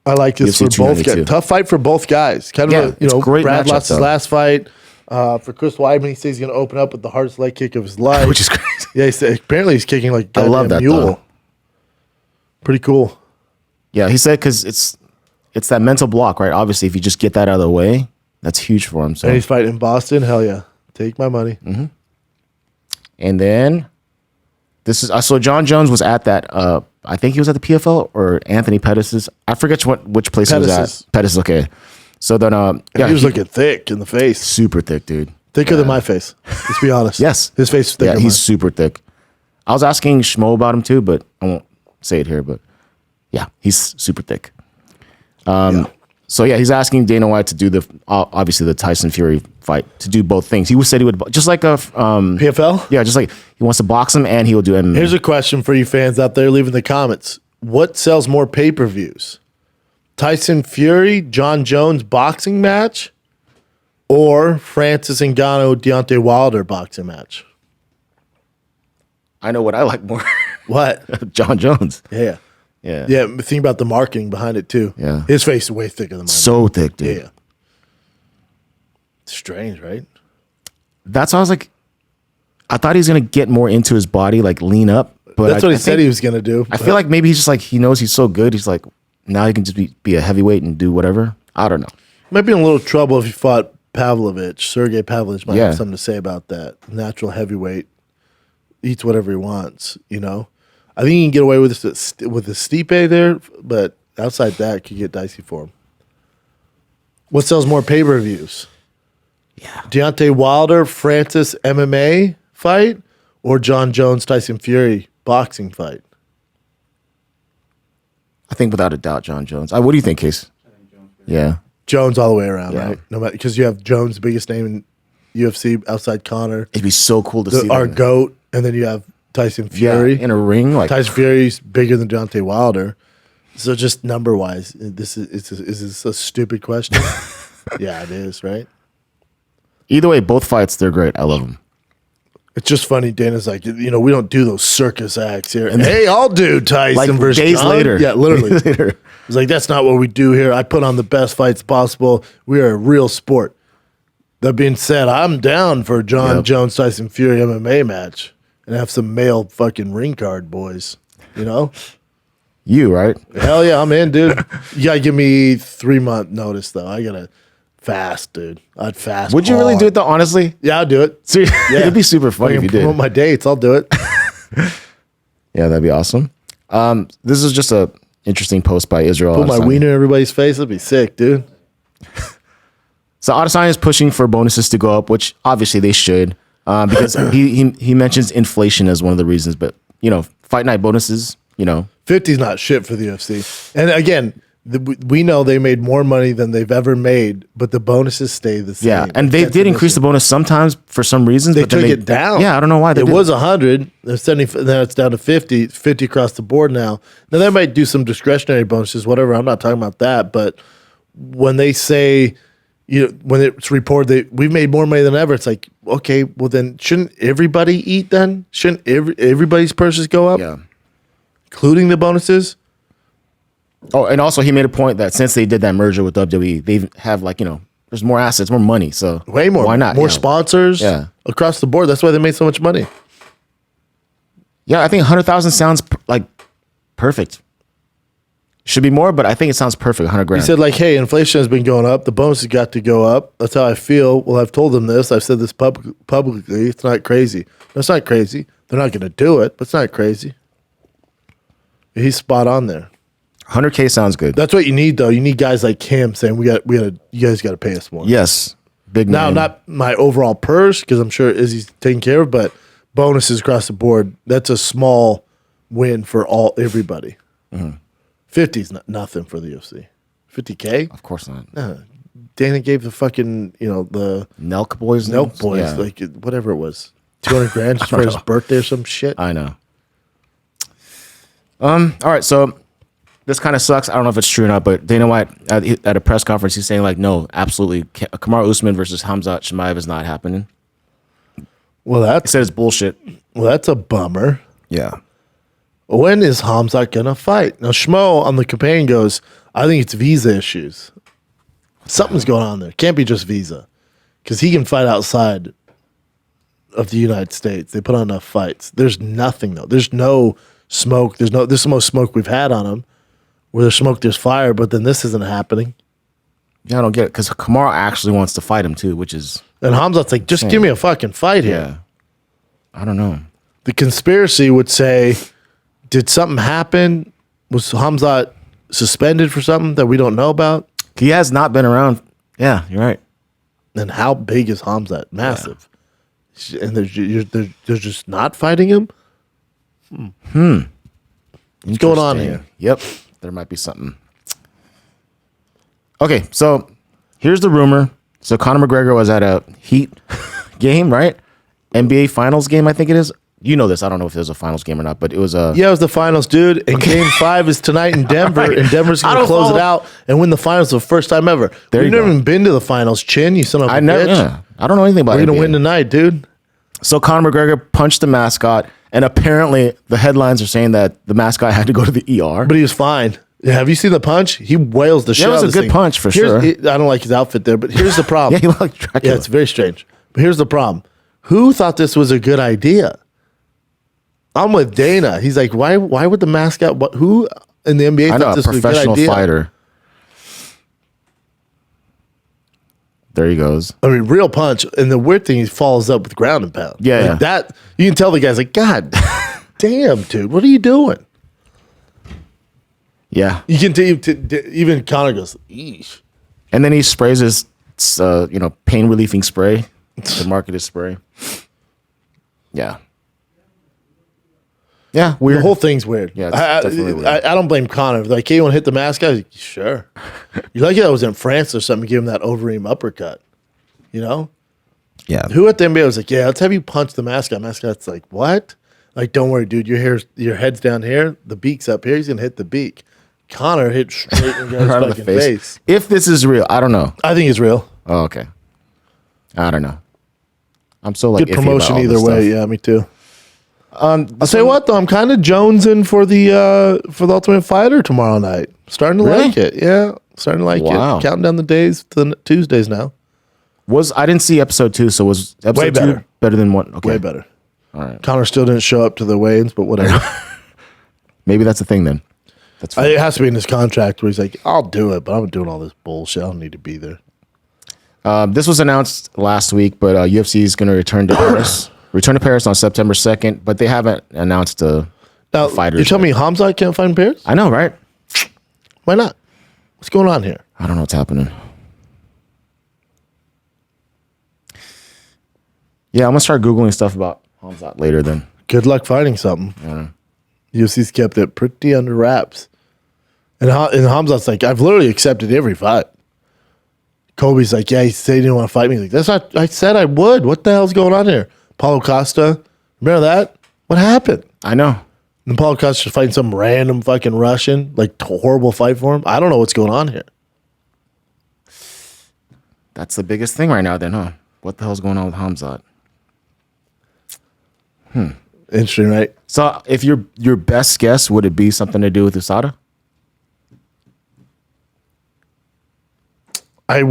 I like this UFC for both guys. 292. Tough fight for both guys. Kind of, Yeah, it's a great Brad matchup, lost his though. last fight. For Chris Weidman, he says he's going to open up with the hardest leg kick of his life. Which is crazy. Yeah, he said, apparently he's kicking like a I love goddamn that, mule. though. Pretty cool. Yeah, he said because it's that mental block, right? Obviously, if you just get that out of the way, that's huge for him. So And he's fighting in Boston. Hell yeah. Take my money. And then this is so John Jones was at that. I think he was at the PFL or Anthony Pettis's. I forget which place he was Pettis's. at. Pettis, okay. So then, He was looking thick in the face. super thick, dude. Thicker than my face. Let's be honest. Yes, His face is thicker Yeah, than he's mine. super thick. I was asking Schmo about him too, but I won't say it here. But yeah, he's super thick. So yeah, he's asking Dana White to do obviously the Tyson Fury fight, to do both things. He said he would just like a PFL? yeah, just like he wants to box him and he will do MMA. Here's a question for you fans out there. Leave in the comments. What sells more pay-per-views? Tyson Fury, John Jones boxing match, or Francis Ngannou, Deontay Wilder boxing match? I know what I like more. What? John Jones. Yeah. Yeah. Yeah, but think about the marketing behind it too. Yeah. His face is way thicker than mine. So thick, dude. Yeah. Strange, right? That's why I was like, I thought he was gonna get more into his body, like lean up. But That's what he said he was going to do. I feel like maybe he's just like he knows he's so good. He's like now he can just be a heavyweight and do whatever. I don't know. Might be in a little trouble if he fought Pavlovich. Sergey Pavlovich might Yeah. have something to say about that. Natural heavyweight, eats whatever he wants. I think he can get away with the Stipe there, but outside that, it could get dicey for him. What sells more pay-per-views? Yeah. Deontay Wilder, Francis MMA fight, or John Jones, Tyson Fury boxing fight? I think without a doubt, John Jones. What do you think, Case? Yeah. Jones all the way around, Yeah. right? No matter, because you have Jones, the biggest name in UFC outside Conor, It'd be so cool to see our them. GOAT, and then you have Tyson Yeah, Fury. in a ring. Like Tyson Fury's bigger than Deontay Wilder. So just number wise, is this a stupid question? Yeah, it is, right? either way, both fights they're great. I love them. It's just funny. Dana's like, we don't do those circus acts here. And hey, I'll do Tyson Like versus days John. later. Yeah, literally. Days later. It's like, that's not what we do here. I put on the best fights possible. We are a real sport. That being said, I'm down for John Yep. Jones Tyson Fury MMA match and have some male fucking ring card boys. You right? Hell yeah, I'm in, dude. You gotta give me 3-month notice though. I gotta fast, dude. I'd fast. Would you really hard. do it though? Honestly, Yeah, I'll do it. Yeah. it'd be super funny I if can you promote did. my dates. I'll do it. Yeah, that'd be awesome. This is just a interesting post by Israel. Put my Adesanya. wiener in everybody's face. That'd be sick, dude. So Adesanya is pushing for bonuses to go up, which obviously they should, because he mentions inflation as one of the reasons. But fight night bonuses, 50's not shit for the UFC. And again, we know they made more money than they've ever made, but the bonuses stay the same. yeah, and they That's did the increase the issue. bonus sometimes for some reasons. They but then took it down. Yeah, I don't know why they It did was 100. They're 70. Now it's down to 50. 50 across the board now. Now they might do some discretionary bonuses, whatever. I'm not talking about that. But when they say, when it's reported that we've made more money than ever, it's like, okay, well then shouldn't everybody eat then? Shouldn't everybody's purses go up, Yeah. including the bonuses? Oh, and also he made a point that since they did that merger with WWE, they have there's more assets, more money. So Way more. Why not? More Yeah. sponsors across the board. That's why they made so much money. Yeah, I think 100,000 sounds perfect. Should be more, but I think it sounds perfect. 100 grand. He said, hey, inflation has been going up. The bonuses got to go up. That's how I feel. Well, I've told them this. I've said this publicly. It's not crazy. That's not crazy. They're not going to do it, but it's not crazy. He's spot on there. 100K sounds good. That's what you need, though. You need guys like him saying, you guys got to pay us more. Yes, big Now, name. not my overall purse, because I'm sure Izzy's taken care of, but bonuses across the board. That's a small win for everybody. 50's nothing for the UFC. 50K? Of course not. Dana gave the fucking, the Nelk boys. Nelk boys, Yeah. like whatever it was, 200 grand just for his birthday or some shit. I know. All right, so this kind of sucks. I don't know if it's true or not, but Dana White at a press conference, he's saying like, no, absolutely, Kamaru Usman versus Khamzat Chimaev is not happening. Well, He said it's bullshit. that's a bummer. Yeah. When is Khamzat gonna fight? Now Schmo on the campaign goes, I think it's visa issues. Something's going on there. Can't be just visa, because he can fight outside of the United States. They put on enough fights. There's nothing though. There's no smoke. This is the most smoke we've had on him. Where there's smoke, there's fire. But then this isn't happening. Yeah, I don't get it because Kamaru actually wants to fight him too, which is And Khamzat's like, just give me a fucking fight here. yeah. I don't know. The conspiracy would say, did something happen? Was Khamzat suspended for something that we don't know about? He has not been around. Yeah, you're right. And how big is Khamzat? Massive. And they're just not fighting him? What's going on here? Yep, there might be something. Okay, so here's the rumor. So Conor McGregor was at a Heat game, right? NBA Finals game, I think it is. You know this. I don't know if it was a Finals game or not, but it was a. Yeah, it was the finals, dude. And Game 5 is tonight in Denver, Right. and Denver's I going to don't close follow- it out and win the finals for the first time ever. There We've you never go. even been to the finals, Chin. You son of a I never. bitch. Yeah, I don't know anything about We're it. going to win tonight, dude. So Conor McGregor punched the mascot, and apparently the headlines are saying that the mascot had to go to the ER. But he was fine. Yeah, have you seen the punch? He wails the shit it was out of a this good thing. punch for Here's- sure. I don't like his outfit there, but here's the problem. Yeah, he looked like Dracula. Yeah, it's very strange. But here's the problem. Who thought this was a good idea? I'm with Dana. He's like, why would the mascot, who in the NBA I know, thought a this was a good professional idea? fighter. There he goes. I mean, real punch. And the weird thing, he follows up with ground and pound. Yeah, Like yeah. that, you can tell the guy's like, God damn, dude, what are you doing? Yeah. You can tell, even Connor goes, eesh. And then he sprays his, pain relieving spray, the marketed spray. Yeah. Yeah, weird. The whole thing's weird. Yeah, it's definitely weird. I don't blame Connor. Like, hey, you want to hit the mascot? Like, sure. You like it? I was in France or something, give him that Overeem uppercut. You know? Yeah. Who at the NBA was like, yeah, let's have you punch the mascot. Mascot's like, what? Like, don't worry, dude. Your head's down here. The beak's up here. He's going to hit the beak. Connor hit straight in the guy's Right on the fucking face. face. If this is real, I don't know. I think it's real. Oh, okay. I don't know. I'm so like Good iffy about promotion all either this way. stuff. Yeah, me too. I'll tell you what, though. I'm kind of jonesing for the Ultimate Fighter tomorrow night. Starting to Really? like it. Yeah, starting to like Wow. it. Counting down the days to the Tuesdays now. I didn't see episode 2, so was episode Way 2 better. better than one? Okay. Way better. All right. Connor still didn't show up to the weigh-ins, but whatever. Maybe that's the thing then. That's fine. It has to be in his contract where he's like, I'll do it, but I'm doing all this bullshit. I don't need to be there. This was announced last week, but UFC is going to return to Paris. Return to Paris on September 2nd, but they haven't announced Now, fighters you tell me Khamzat can't fight in Paris? I know, right? Why not? What's going on here? I don't know what's happening. Yeah, I'm going to start Googling stuff about Khamzat later then. Good luck finding something. UFC's kept it pretty under wraps. And Khamzat's like, I've literally accepted every fight. Kobe's like, yeah, he said he didn't want to fight me. He's like, that's not, I said I would. What the hell's going on here? Paulo Costa, remember that? What happened? I know. And Paulo Costa's fighting some random fucking Russian, like horrible fight for him. I don't know what's going on here. That's the biggest thing right now then, huh? What the hell's going on with Khamzat? Interesting, right? So if your best guess, would it be something to do with USADA? I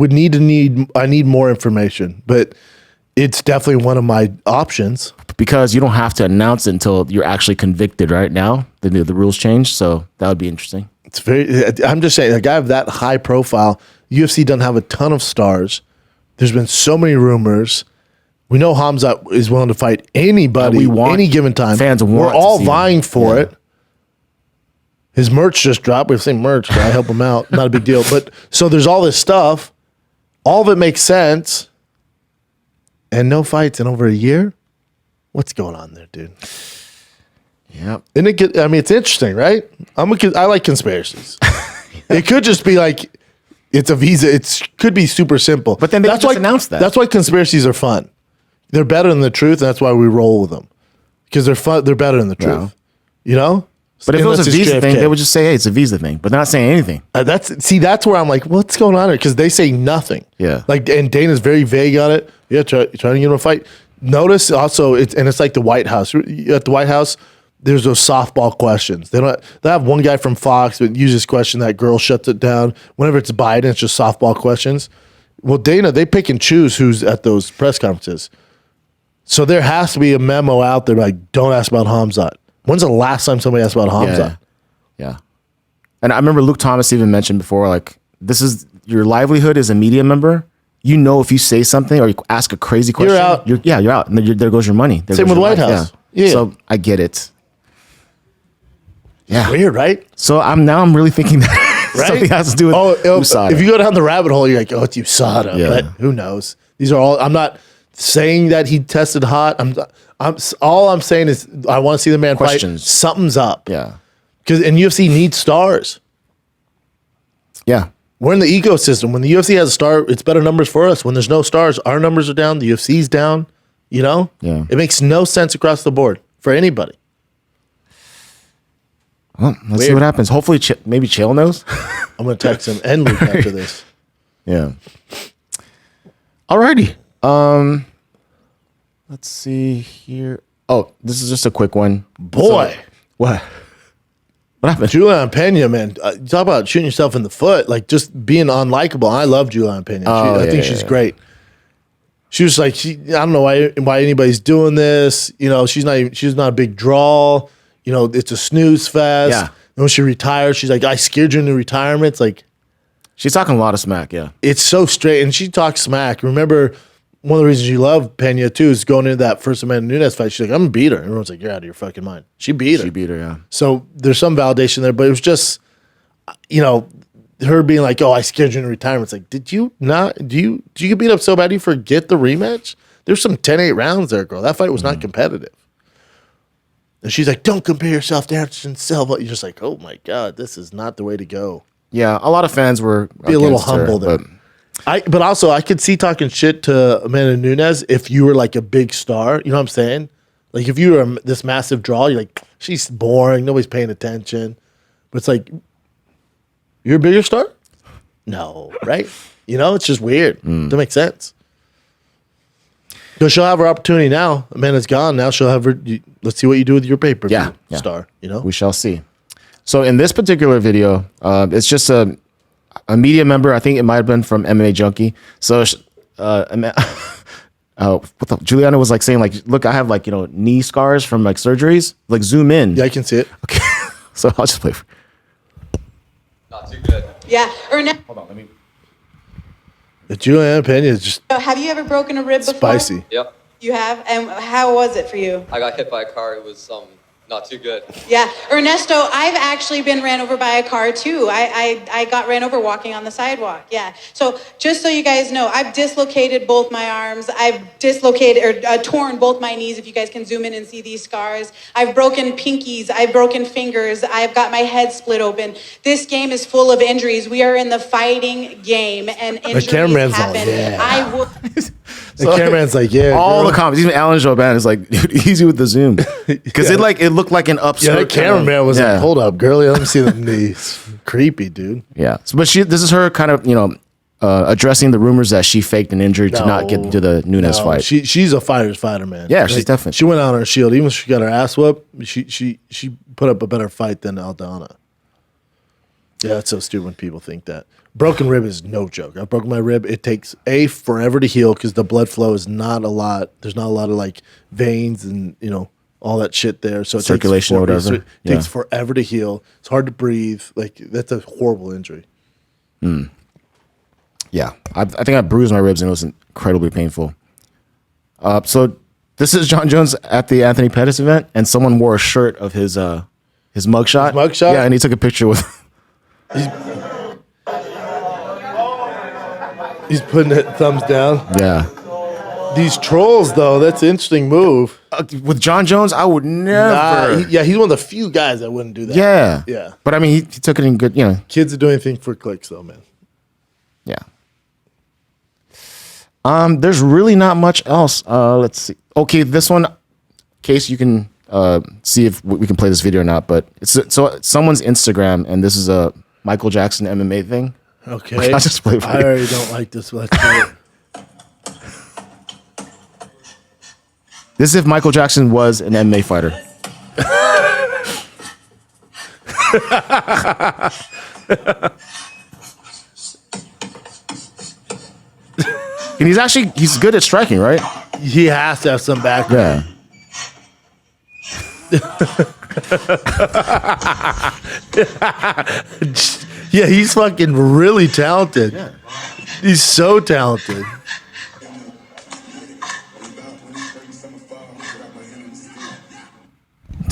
need more information, but it's definitely one of my options. Because you don't have to announce it until you're actually convicted right now. The rules change, so that would be interesting. It's I'm just saying, a guy of that high profile, UFC doesn't have a ton of stars. There's been so many rumors. We know Khamzat is willing to fight anybody, And we want- any given time. fans want We're to all see him. vying for Yeah. it. His merch just dropped. We've seen merch. I help him out. Not a big deal. But so there's all this stuff. All of it makes sense. And no fights in over a year? What's going on there, dude? Yep. And it's interesting, right? I like conspiracies. It could just be like It's a visa. It could be super simple. But then they just announced that. That's why conspiracies are fun. They're better than the truth, and that's why we roll with them. Because they're fun. They're better than the truth. Yeah. You know? But if it was Unless a it's visa thing, JFK. they would just say, hey, it's a visa thing. But they're not saying anything. That's where I'm like, what's going on here? Because they say nothing. Yeah. Like, and Dana's very vague on it. Yeah, trying to get him a fight. Notice also, it's like the White House. At the White House, there's those softball questions. They have one guy from Fox that uses question that girl shuts it down. Whenever it's Biden, it's just softball questions. Well, Dana, they pick and choose who's at those press conferences. So there has to be a memo out there like, don't ask about Khamzat. When's the last time somebody asked about Khamzat? Yeah. And I remember Luke Thomas even mentioned before, like, this is your livelihood as a media member. You know, if you say something or you ask a crazy question, You're out. You're out. And there goes your money. Same with White House. Yeah. So I get it. Yeah. Weird, right? So I'm really thinking that something has to do with USADA. If you go down the rabbit hole, you're like, oh, it's USADA. Yeah. But who knows? These are all. I'm not saying that he tested hot. All I'm saying is I want to see the man Questions. fight. Something's up. Yeah. Because UFC needs stars. Yeah. We're in the ecosystem. When the UFC has a star, it's better numbers for us. When there's no stars, our numbers are down. The UFC's down. You know? Yeah. It makes no sense across the board for anybody. Well, let's see what happens. Hopefully, maybe Chael knows. I'm going to text him and Luke after this. Yeah. Alrighty. Let's see here. Oh, this is just a quick one. Boy. So, what happened? Julian Pena, man. Talk about shooting yourself in the foot. Like, just being unlikable. I love Julian Pena. I think she's great. She was like, I don't know why anybody's doing this. You know, she's not a big draw. You know, it's a snooze fest. Yeah. And when she retires, she's like, I scared you into retirement. It's like, She's talking a lot of smack, yeah. it's so straight. And she talks smack. Remember, one of the reasons you love Pena, too, is going into that first Amanda Nunes fight. She's like, I'm going to beat her. And everyone's like, you're out of your fucking mind. She beat her. She beat her, yeah. So there's some validation there, but it was just, you know, her being like, oh, I scared you into retirement. It's like, did you get beat up so bad you forget the rematch? There's some 10-8 rounds there, girl. That fight was not competitive. And she's like, don't compare yourself to Anderson Silva. You're just like, oh my God, this is not the way to go. Yeah, a lot of fans were Be a little against her, humble there. but But also, I could see talking shit to Amanda Nunes if you were like a big star. You know what I'm saying? Like if you were this massive draw, you're like, she's boring. Nobody's paying attention. But it's like, you're a bigger star? No, right? You know, it's just weird. Doesn't make sense. Because she'll have her opportunity now. Amanda's gone. Now she'll have her. Let's see what you do with your pay-per-view Yeah. star. You know? we shall see. So in this particular video, it's just a media member. I think it might have been from MMA Junkie. So Juliana was like saying like, look, I have like, you know, knee scars from like surgeries. Like zoom in. Yeah, I can see it. Okay. So I'll just play. Not too good. Yeah. Hold on, let me. The Juliana Pena is just Have you ever broken a rib before? spicy. Yep. You have? And how was it for you? I got hit by a car. It was not too good. Yeah. Ernesto, I've actually been ran over by a car too. I got ran over walking on the sidewalk. Yeah. So just so you guys know, I've dislocated both my arms. I've dislocated or torn both my knees, if you guys can zoom in and see these scars. I've broken pinkies. I've broken fingers. I've got my head split open. This game is full of injuries. We are in the fighting game and injuries cameraman's all, happen. yeah. I will... The cameraman's like, yeah. All girl. the comments, even Alan Joban is like, dude, easy with the zoom. Because it looked like an upskirt. Yeah, the cameraman was Yeah. like, hold up, girlie, let me see them knees. Creepy, dude. Yeah. So, but this is her kind of, you know, addressing the rumors that she faked an injury to not get into the Nunes fight. She's a fighter's fighter, man. Yeah, she's definitely- She went out on her shield. Even if she got her ass whooped, she put up a better fight than Aldana. Yeah, that's so stupid when people think that. Broken rib is no joke. I've broken my rib. It takes forever to heal because the blood flow is not a lot. There's not a lot of like veins and, you know, all that shit there. So it Circulation or whatever. It takes forever to heal. It's hard to breathe. Like that's a horrible injury. Yeah. I think I bruised my ribs and it was incredibly painful. So this is John Jones at the Anthony Pettis event, and someone wore a shirt of his mugshot. His mugshot? Yeah, and he took a picture with. He's putting it thumbs down. Yeah. These trolls, though, that's an interesting move. With John Jones, I would never. He's one of the few guys that wouldn't do that. Yeah. Yeah. But I mean, he took it in good, you know. Kids are doing anything for clicks, though, man. Yeah. There's really not much else. Let's see. Okay, this one, Case, you can see if we can play this video or not. But it's someone's Instagram, and this is a Michael Jackson MMA thing. Okay. I'll just play it for I you. already don't like this. Let's play it. This is if Michael Jackson was an MMA fighter. And he's good at striking, right? He has to have some background. Yeah, he's fucking really talented. Yeah. He's so talented.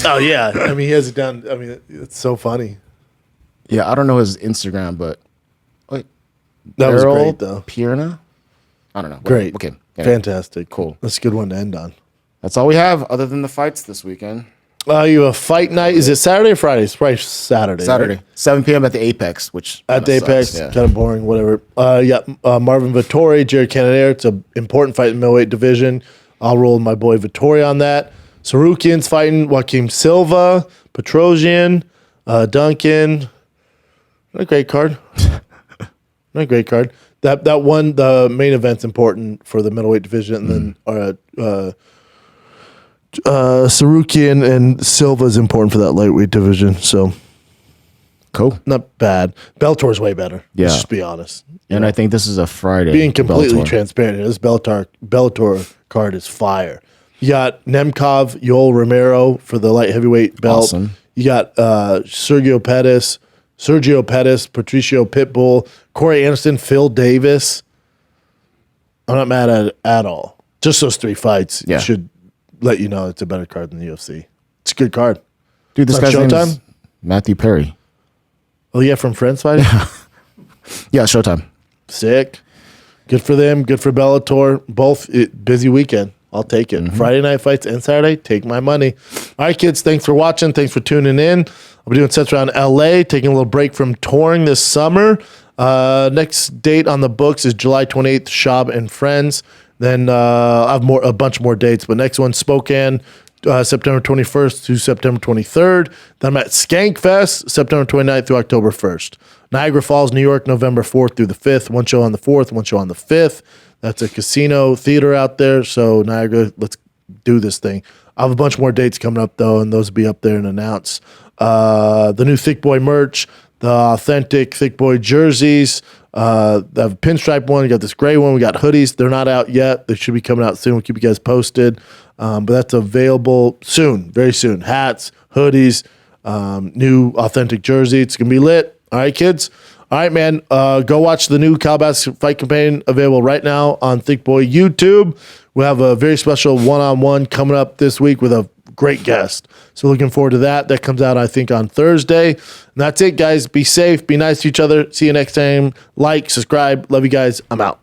Oh yeah, I mean he has it down. I mean it's so funny. Yeah, I don't know his Instagram, but wait, That was Errol great though. Pierna? I don't know. Great. Okay. Anyway, Fantastic. Cool. That's a good one to end on. that's all we have other than the fights this weekend. You have a fight night. Is it Saturday or Friday? It's probably Saturday. Saturday, right? 7 p.m. at the Apex, which At the kinda Apex, sucks, yeah. kind of boring, whatever. Marvin Vettori, Jared Cannonier. It's an important fight in the middleweight division. I'll roll my boy Vettori on that. Sarukian's fighting Joaquim Silva, Petrosian, Duncan. Not a great card. Not a great card. That one, the main event's important for the middleweight division, and then Sarukian and Silva is important for that lightweight division. So Cool. not bad. Bellator's way better. Yeah. Let's just be honest. And I think this is a Friday. Being completely Bellator. transparent, this Bellator card is fire. You got Nemkov, Yoel Romero for the light heavyweight belt. Awesome. You got Sergio Pettis, Patricio Pitbull, Corey Anderson, Phil Davis. I'm not mad at it at all. Just those three fights Yeah. should let you know it's a better card than the UFC. It's a good card. Dude, this Is that guy's name is Showtime? Matthew Perry. Oh, yeah, from Friends fighting? Yeah, Showtime. Sick. Good for them. Good for Bellator. Both busy weekend. I'll take it. Friday night fights and Saturday, take my money. All right, kids, thanks for watching. Thanks for tuning in. I'll be doing sets around LA, taking a little break from touring this summer. Next date on the books is July 28th, Schaub and Friends. Then I have a bunch more dates, but next one, Spokane, September 21st to September 23rd. Then I'm at Skankfest, September 29th through October 1st. Niagara Falls, New York, November 4th through the 5th. One show on the 4th, one show on the 5th. That's a casino theater out there. So Niagara, let's do this thing. I have a bunch more dates coming up though, and those will be up there and announced. The new Thick Boy merch, the authentic Thick Boy jerseys, the pinstripe one. You got this gray one. We got hoodies. They're not out yet. They should be coming out soon. We'll keep you guys posted. But that's available soon, very soon. Hats, hoodies, new authentic jersey. It's gonna be lit. All right, kids. All right, man. Go watch the new Calabas fight campaign available right now on Thick Boy YouTube. We'll have a very special one-on-one coming up this week with a great guest. So looking forward to that. That comes out, I think, on Thursday. And that's it, guys. Be safe. Be nice to each other. See you next time. Like, subscribe. Love you guys. I'm out.